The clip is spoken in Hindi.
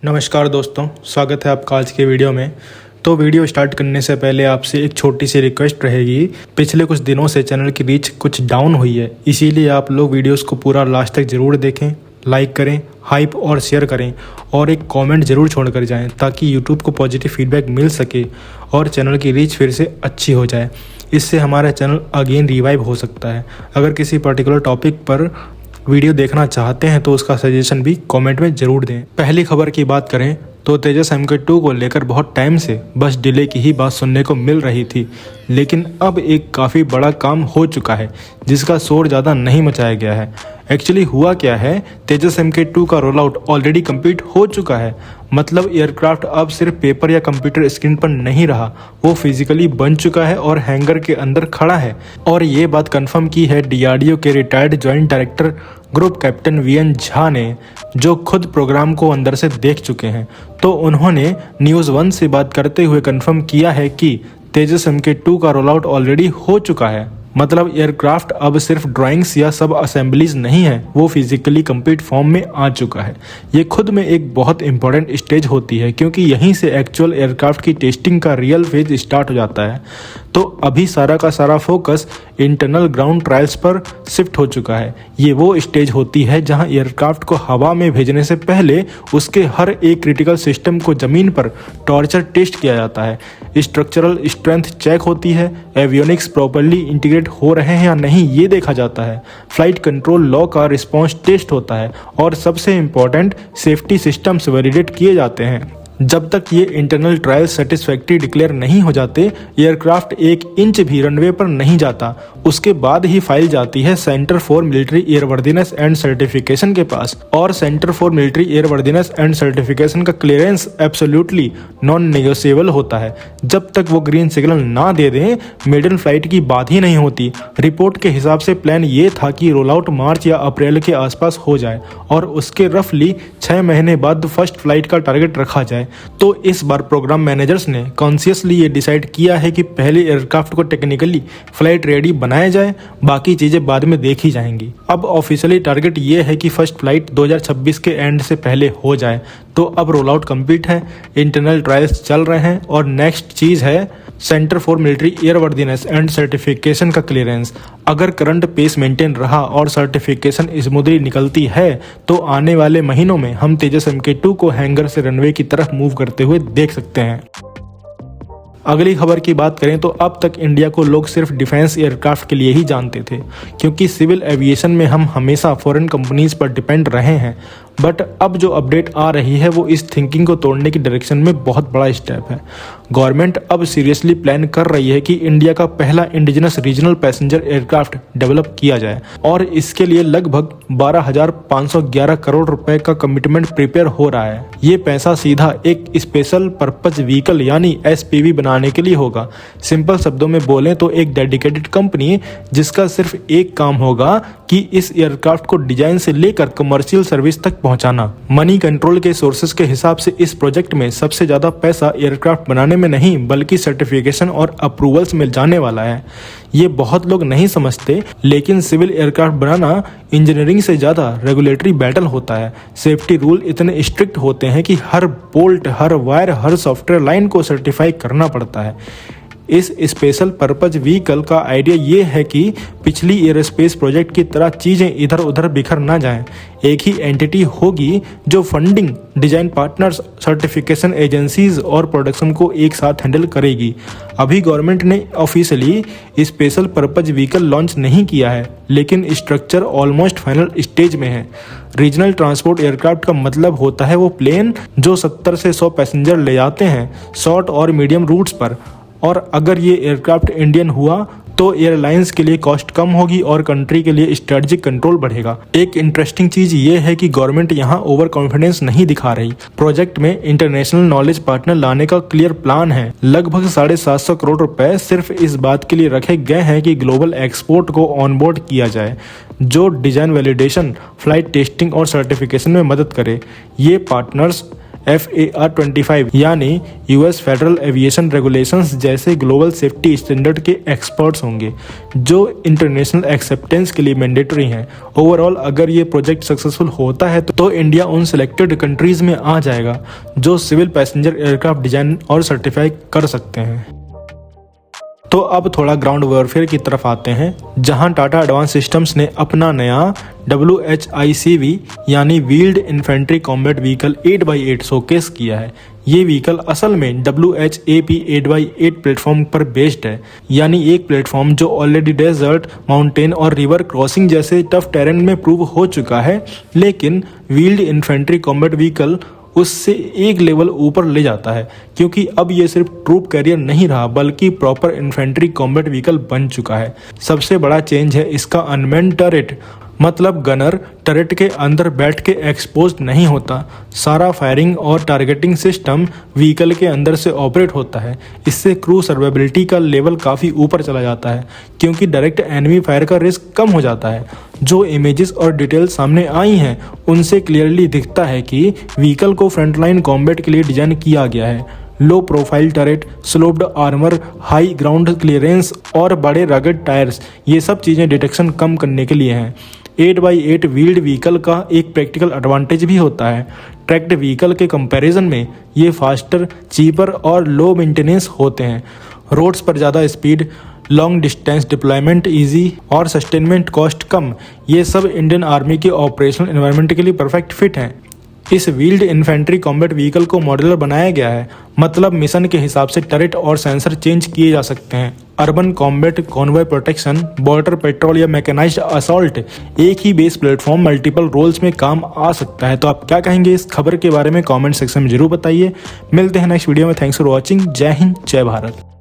नमस्कार दोस्तों, स्वागत है आपका आज के वीडियो में। तो वीडियो स्टार्ट करने से पहले आपसे एक छोटी सी रिक्वेस्ट रहेगी। पिछले कुछ दिनों से चैनल की रीच कुछ डाउन हुई है, इसीलिए आप लोग वीडियोस को पूरा लास्ट तक ज़रूर देखें, लाइक करें, हाइप और शेयर करें और एक कमेंट ज़रूर छोड़ कर जाएं ताकि यूट्यूब को पॉजिटिव फीडबैक मिल सके और चैनल की रीच फिर से अच्छी हो जाए। इससे हमारा चैनल अगेन रिवाइव हो सकता है। अगर किसी पर्टिकुलर टॉपिक पर वीडियो देखना चाहते हैं तो उसका सजेशन भी कमेंट में ज़रूर दें। पहली खबर की बात करें तो तेजस MK2 को लेकर बहुत टाइम से बस डिले की ही बात सुनने को मिल रही थी, लेकिन अब एक काफ़ी बड़ा काम हो चुका है जिसका शोर ज़्यादा नहीं मचाया गया है। एक्चुअली हुआ क्या है, तेजस MK2 का रोल आउट ऑलरेडी कंप्लीट हो चुका है। मतलब एयरक्राफ्ट अब सिर्फ पेपर या कंप्यूटर स्क्रीन पर नहीं रहा, वो फिजिकली बन चुका है और हैंगर के अंदर खड़ा है। और ये बात कंफर्म की है DRDO के retired joint director group captain VN Jha ने, जो खुद प्रोग्राम को अंदर से देख चुके हैं। तो उन्होंने न्यूज़ 1 से बात करते हुए कंफर्म किया है कि तेजस MK2 का रोल आउट ऑलरेडी हो चुका है। मतलब एयरक्राफ्ट अब सिर्फ ड्राइंग्स या सब असेंबलीज नहीं है, वो फिजिकली कंप्लीट फॉर्म में आ चुका है। ये खुद में एक बहुत इंपॉर्टेंट स्टेज होती है क्योंकि यहीं से एक्चुअल एयरक्राफ्ट की टेस्टिंग का रियल फेज स्टार्ट हो जाता है। तो अभी सारा का सारा फोकस इंटरनल ग्राउंड ट्रायल्स पर शिफ्ट हो चुका है। ये वो स्टेज होती है जहां एयरक्राफ्ट को हवा में भेजने से पहले उसके हर एक क्रिटिकल सिस्टम को जमीन पर टॉर्चर टेस्ट किया जाता है। स्ट्रक्चरल स्ट्रेंथ चेक होती है, एवियोनिक्स प्रॉपर्ली इंटीग्रेट हो रहे हैं या नहीं ये देखा जाता है, फ्लाइट कंट्रोल लॉ का रिस्पॉन्स टेस्ट होता है और सबसे इम्पोर्टेंट सेफ्टी सिस्टम्स वैलिडेट किए जाते हैं। जब तक ये इंटरनल ट्रायल सेटिस्फैक्ट्री डिक्लेयर नहीं हो जाते, एयरक्राफ्ट 1 इंच भी रनवे पर नहीं जाता। उसके बाद ही फाइल जाती है centre for military airworthiness and certification के पास, और centre for military airworthiness and certification का क्लियरेंस एब्सोल्युटली नॉन नेगोशिएबल होता है। जब तक वो ग्रीन सिग्नल ना दे दें, मेडन फ्लाइट की बात ही नहीं होती। रिपोर्ट के हिसाब से प्लान ये था कि रोल आउट मार्च या अप्रैल के आसपास हो जाए और उसके रफली 6 महीने बाद फर्स्ट फ्लाइट का टारगेट रखा जाए। तो इस बार प्रोग्राम मैनेजर्स ने कॉन्शियसली ये डिसाइड किया है कि पहले एयरक्राफ्ट को टेक्निकली फ्लाइट रेडी बनाया जाए, बाकी चीजें बाद में देखी जाएंगी। अब ऑफिशियली टारगेट ये है कि फर्स्ट फ्लाइट 2026 के एंड से पहले हो जाए। तो अब रोल आउट कंप्लीट है, इंटरनल ट्रायल्स चल रहे हैं और नेक्स्ट चीज है centre for military airworthiness and certification का क्लियरेंस। अगर करंट पेस मेंटेन रहा और सर्टिफिकेशन स्मूथली निकलती है तो आने वाले महीनों में हम तेजस MK2 को हैंगर से रनवे की तरफ मूव करते हुए देख सकते हैं। अगली खबर की बात करें तो अब तक इंडिया को लोग सिर्फ डिफेंस एयरक्राफ्ट के लिए ही जानते थे, क्योंकि सिविल एविएशन में हम हमेशा फॉरेन कंपनीज पर डिपेंड रहे हैं। बट अब जो अपडेट आ रही है वो इस थिंकिंग को तोड़ने की डायरेक्शन में बहुत बड़ा स्टेप है। गवर्नमेंट अब सीरियसली प्लान कर रही है कि इंडिया का पहला indigenous regional passenger aircraft develop किया जाए और इसके लिए लगभग 12,511 करोड़ रुपए का कमिटमेंट प्रिपेयर हो रहा है। ये पैसा सीधा एक स्पेशल पर्पज व्हीकल यानी SPV बनाने के लिए होगा। सिंपल शब्दों में बोलें तो एक डेडिकेटेड कंपनी जिसका सिर्फ एक काम होगा कि इस एयरक्राफ्ट को डिजाइन से लेकर कमर्शियल सर्विस तक पहुंचाना। मनी कंट्रोल के सोर्सेज के हिसाब से इस प्रोजेक्ट में सबसे ज्यादा पैसा एयरक्राफ्ट बनाने में नहीं बल्कि सर्टिफिकेशन और अप्रूवल्स में जाने वाला है। ये बहुत लोग नहीं समझते, लेकिन सिविल एयरक्राफ्ट बनाना इंजीनियरिंग से ज्यादा रेगुलेटरी बैटल होता है। सेफ्टी रूल इतने स्ट्रिक्ट होते हैं कि हर बोल्ट, हर वायर, हर सॉफ्टवेयर लाइन को सर्टिफाई करना पड़ता है। इस स्पेशल पर्पज व्हीकल का आइडिया ये है कि पिछली एयरोस्पेस प्रोजेक्ट की तरह चीज़ें इधर उधर बिखर ना जाएं। एक ही एंटिटी होगी जो funding, design partners, certification agencies और प्रोडक्शन को एक साथ हैंडल करेगी। अभी गवर्नमेंट ने officially special purpose vehicle launch नहीं किया है, लेकिन स्ट्रक्चर ऑलमोस्ट फाइनल स्टेज में है। रीजनल ट्रांसपोर्ट एयरक्राफ्ट का मतलब होता है वो प्लेन जो 70 से 100 पैसेंजर ले जाते हैं शॉर्ट और मीडियम रूट्स पर। और अगर ये एयरक्राफ्ट इंडियन हुआ तो एयरलाइंस के लिए कॉस्ट कम होगी और कंट्री के लिए स्ट्रेटजिक कंट्रोल बढ़ेगा। एक इंटरेस्टिंग चीज ये है कि गवर्नमेंट यहाँ ओवर कॉन्फिडेंस नहीं दिखा रही। प्रोजेक्ट में इंटरनेशनल नॉलेज पार्टनर लाने का क्लियर प्लान है। लगभग 750 करोड़ रुपए सिर्फ इस बात के लिए रखे गए हैं कि ग्लोबल एक्सपोर्ट को ऑनबोर्ड किया जाए, जो डिजाइन वैलिडेशन, फ्लाइट टेस्टिंग और सर्टिफिकेशन में मदद करे। ये पार्टनर्स FAR 25 यानी US फेडरल एविएशन रेगुलेशंस जैसे ग्लोबल सेफ्टी स्टैंडर्ड के एक्सपर्ट्स होंगे जो इंटरनेशनल एक्सेप्टेंस के लिए मैंडेटरी हैं। ओवरऑल अगर ये प्रोजेक्ट सक्सेसफुल होता है तो इंडिया उन सिलेक्टेड कंट्रीज में आ जाएगा जो सिविल पैसेंजर एयरक्राफ्ट डिजाइन और सर्टिफाई कर सकते हैं। तो अब थोड़ा ग्राउंड वॉरफेयर की तरफ आते हैं, जहां टाटा एडवांस सिस्टम्स ने अपना नया WHICV यानी wheeled infantry combat vehicle 8x8 showcase किया है। ये व्हीकल असल में WHAP 8x8 प्लेटफॉर्म पर बेस्ड है, यानी एक प्लेटफॉर्म जो ऑलरेडी डेजर्ट, माउंटेन और रिवर क्रॉसिंग जैसे टफ टेरेन में प्रूव हो चुका है, लेकिन व्हील्ड इन्फेंट्री कॉम्बैट व्हीकल उससे एक लेवल ऊपर ले जाता है, क्योंकि अब ये सिर्फ ट्रूप कैरियर नहीं रहा बल्कि प्रॉपर इन्फेंट्री कॉम्बैट व्हीकल बन चुका है। सबसे बड़ा चेंज है इसका अनमैन्ड टरेट, मतलब गनर टरेट के अंदर बैठ के एक्सपोज नहीं होता। सारा फायरिंग और टारगेटिंग सिस्टम व्हीकल के अंदर से ऑपरेट होता है। इससे क्रू सर्वाइबिलिटी का लेवल काफ़ी ऊपर चला जाता है, क्योंकि डायरेक्ट एनिमी फायर का रिस्क कम हो जाता है। जो इमेजेस और डिटेल सामने आई हैं उनसे क्लियरली दिखता है कि व्हीकल को फ्रंटलाइन कॉम्बैट के लिए डिजाइन किया गया है। Low profile turret, sloped armour, high ground clearance और बड़े रगड टायर्स, ये सब चीज़ें डिटेक्शन कम करने के लिए हैं। 8x8 व्हील्ड व्हीकल का एक प्रैक्टिकल एडवांटेज भी होता है। ट्रैक्ड व्हीकल के कंपैरिजन में ये फास्टर, चीपर और लो मेंटेनेंस होते हैं। रोड्स पर ज़्यादा speed, long distance deployment easy और सस्टेनमेंट कॉस्ट कम, ये सब इंडियन आर्मी के ऑपरेशनल एनवायरनमेंट के लिए परफेक्ट फिट हैं। इस व्हील्ड इन्फेंट्री कॉम्बैट व्हीकल को मॉड्यूलर बनाया गया है, मतलब मिशन के हिसाब से टरेट और सेंसर चेंज किए जा सकते हैं। Urban combat, convoy protection, border patrol या मैकेनाइज्ड असॉल्ट, एक ही बेस प्लेटफॉर्म मल्टीपल रोल्स में काम आ सकता है। तो आप क्या कहेंगे इस खबर के बारे में कमेंट सेक्शन में जरूर बताइए। मिलते हैं नेक्स्ट वीडियो में। Thanks for watching. जय हिंद, जय भारत।